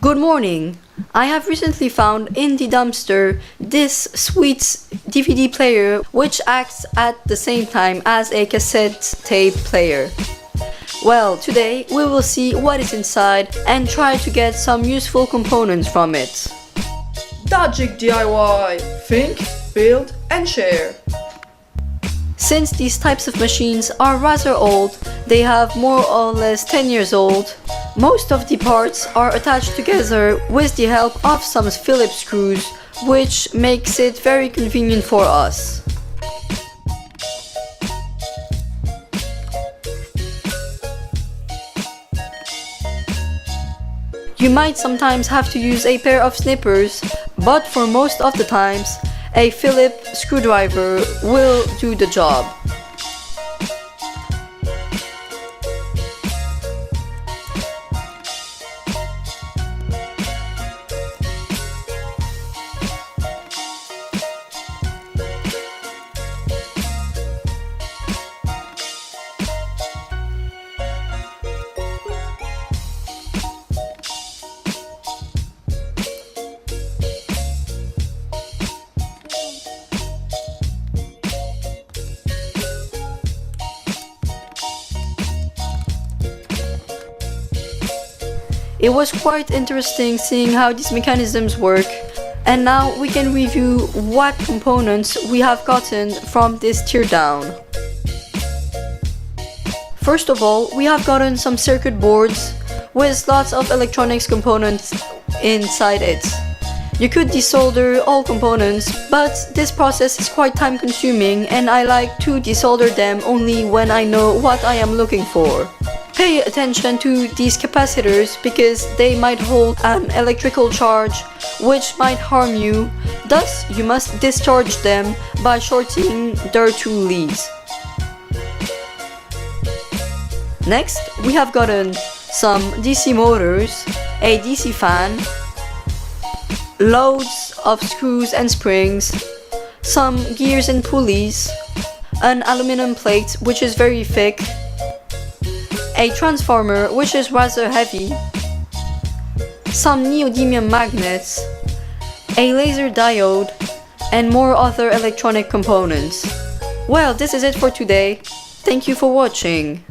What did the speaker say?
Good morning. I have recently found in the dumpster this sweet DVD player which acts at the same time as a cassette tape player. Well, today we will see what is inside and try to get some useful components from it. Dagic DIY. Think, build and share. Since these types of machines are rather old, they have more or less 10 years old, most of the parts are attached together with the help of some Phillips screws, which makes it very convenient for us. You might sometimes have to use a pair of snippers, but for most of the times, a Phillips screwdriver will do the job. It was quite interesting seeing how these mechanisms work, and now we can review what components we have gotten from this teardown. First of all, we have gotten some circuit boards with lots of electronics components inside it. You could desolder all components, but this process is quite time consuming and I like to desolder them only when I know what I am looking for. Pay attention to these capacitors because they might hold an electrical charge which might harm you, thus you must discharge them by shorting their two leads. Next, we have gotten some DC motors, a DC fan, loads of screws and springs, some gears and pulleys, an aluminum plate which is very thick, a transformer which is rather heavy, some neodymium magnets, a laser diode, and more other electronic components. Well, this is it for today. Thank you for watching.